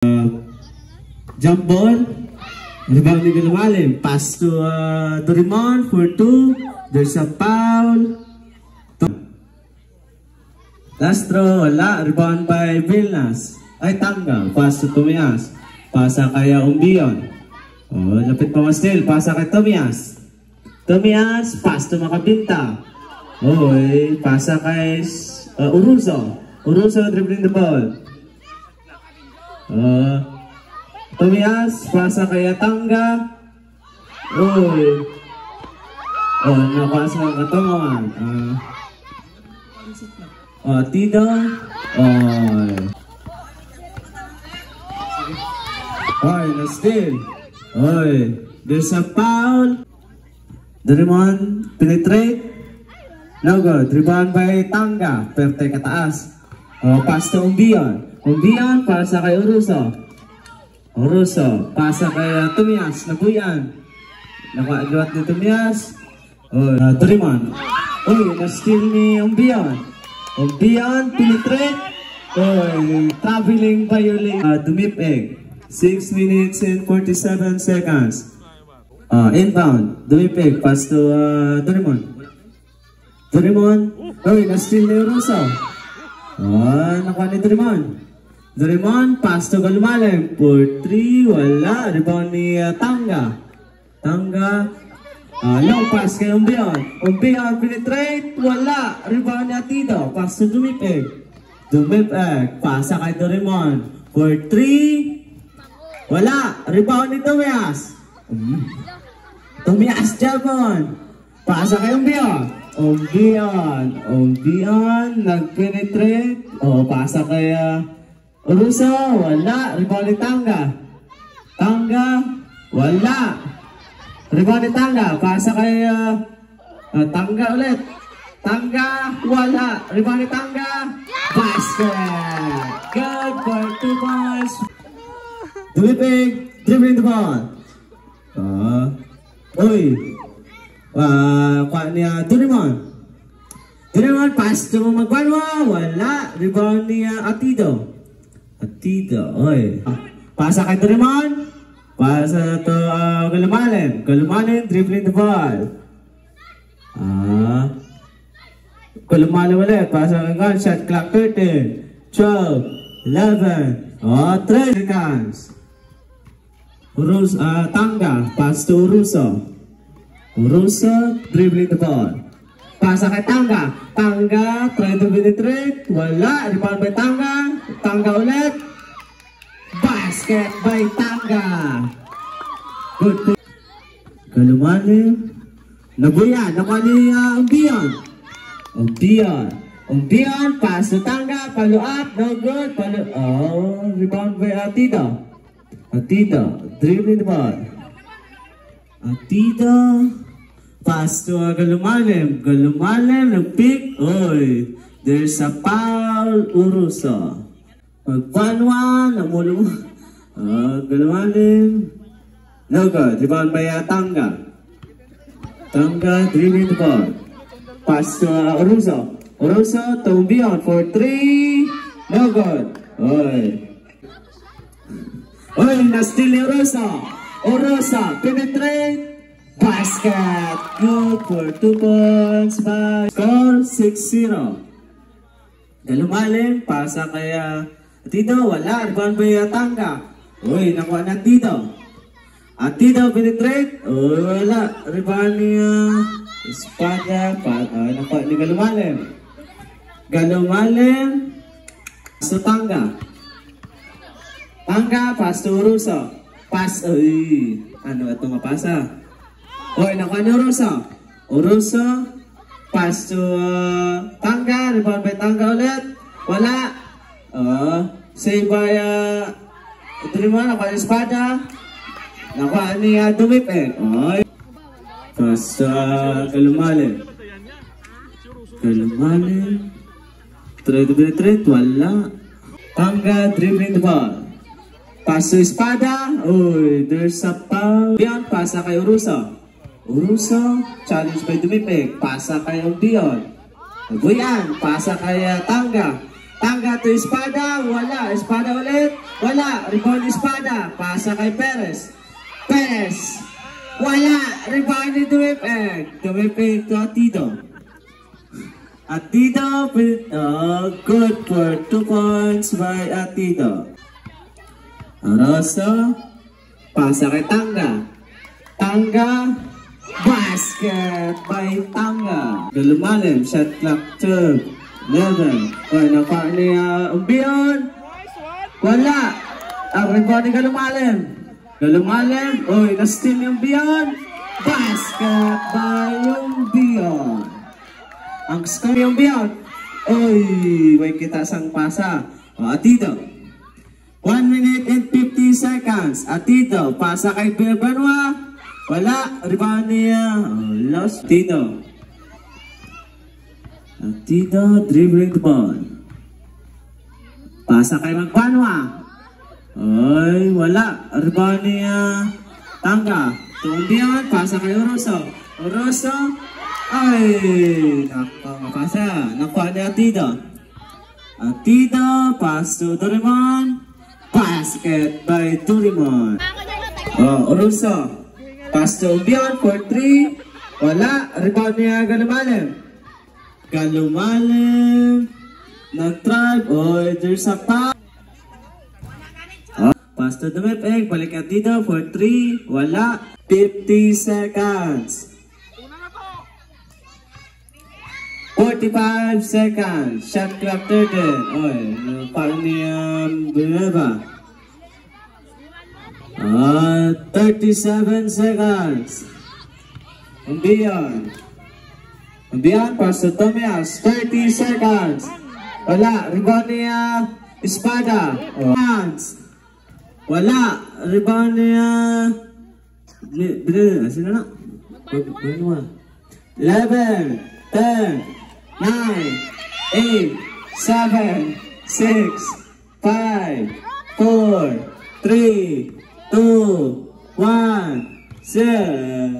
Jump ball. Rebound ni lumalim. Pass to Doraemon for 2. There's a foul. Last throw, wala. Rebound by Vilnas. Ay, Tangga. Pass to Tomias. Pasa kay Umbion. Oh, lapit pa still. Pasa kay Tomias. Tomias, pass to Makabinta. Oh, pasa kay Uruso. Uruso dribbling the ball. Tomias, pasa kay Tangga. Oh, napasa ka Katongan. Tito. Na still. There's a foul. Doraemon penetrate. No good. Rebound by Tangga. Perte kataas. Pass to Umbion. Umbion, pasa kay Uruso. Uruso, pasa kay Tomias. Nabuyan. Nakaagat ni Tomias. Doraemon. Na-steal ni Umbion. Umbion, penetrate. Traveling violate. Dumipeg. 6 minutes and 47 seconds. Inbound. Dumipeg. Pass to Doraemon. Doraemon. Na-steal ni Uruso. Nakuha ni Doraemon. Doraemon, pass to Galumalim. For 3, wala. Rebound ni Tangga. Tangga. Long pass kay Umbion. Umbion, penetrate. Wala. Rebound ni Atido. Pass to Dumipeg. Dumipeg. Pasa kay Doraemon. For 3. Wala. Rebound ni Tomias. Tomias Javon. Pasa kay Umbion. Umbion. Nag-penetrate. Pasa kay Uruso. Wala. Rebound ni Tangga. Tangga. Wala. Rebound ni Tangga. Pasa kay Tangga ulit. Tangga. Wala. Rebound ni Tangga. Basket. Good for 2 points. Dumipig. Dribbling the ball. Kuha niya Doraemon. Doraemon, pass to Magwanwa. Wala. Rebound niya Atido. Atido. Pasa kay Doraemon. Pasa to Galumalim. Galumalim, dribbling the ball. Galumalim ulit. Pasa kay Gun. Shot clock 13. 12. 11. 3 seconds. Tangga. Pass to Uruso. Uruso, dribbling the ball. Pasa kay Tangga. Tangga, try to penetrate. Wala. Rebound by Tangga. Tangga ulit. Basket by Tangga. Good. Galumalim. Nabuyan. Nakuha ni Umbion. Umbion. Pass to Tangga. Follow up. No good. Rebound by Atido. Atido. Dribbling the ball. Atido. Pass to Galumalim. Galumalim. Nag-pick. There's a foul. Uruso. Magpanwa. Namulong. Galumalim. No good. Rebound by Tangga. Tangga. Dribbling the ball. Pass to Uruso. Uruso to Umbion for 3. No good. Na-steal ni Uruso. Uruso. Penetrate. Basket. Good for 2 points by score 6-0. Galumalim. Pasa kaya Atido. Wala. Rebound by Tangga. Nakuha na Atido. Atido penetrate. Wala. Rebound niya Espada. Nakuha ni Galumalim. Galumalim. Pass to Tangga. Tangga. Pass to Uruso. Pass. Ano ito mapasa? Nakuha ni Uruso. Uruso. Pass to Tangga. Rebound by Tangga ulit. Wala. Save by Doraemon. Nakuha ni Espada. Nakuha ni Dumipeg. Pass to Galumalim. Galumalim. Try to penetrate. Wala. Tangga dribbling the ball. Pass to Espada. There's a foul. Umbion. Pasa kay Uruso. Uruso. Challenge by Dumipeg. Pasa kay Umbion. Nabuyan. Pasa kay Tangga. Tangga to Espada, wala. Espada ulit, wala. Rebound Espada, pasa kay Perez. Perez, wala. Rebound ni Dumipeg. Dumipeg to Atido. Atido, good for 2 points by Atido. Oroso, pasa kay Tangga. Tangga, basket by Tangga. Galumalim, shot clock 2. 11. Oy, nakuha ni Umbion. Wala. Ang rebound ni Galumalim. Galumalim. Oy, na-steal yung Umbion. Basket by Umbion. Ang score yung Umbion. Oy, may kita sang pasa. O, Atido. 1 minute and 50 seconds. Atido, pasa kay Berbanwa. Wala. Rebound niya. Lost. Atido. Atido dribbling the ball. Pasa kay Magbanwa. Ay, wala. Rebound niya. Tangga. Tumbiyan. Pasa kay Oroso. Oroso. Ay, nakapasa. Nakuha ni Atido. Atido. Pass to Doraemon. Basket by Doraemon. Oh, Oroso. Pass to Umbiyan for 3. Wala. Rebound niya Galumalim. Galumalim. Nag-tribe. Oh, there's a pass. Oh, pass to Dumipeg. Balik Atido for 3. Wala. 50 seconds. 45 seconds. Shot clock 13. Oy, parang ni Bueva. 37 seconds. Umbiyan. Umbiyan, pass to Tomias. 30 seconds. Wala. Rebound niya Espada. Hands. Wala. Rebound niya sino na? 11, 10, 9, 8, 7, 6, 5, 4, 3, 2, 1, 0.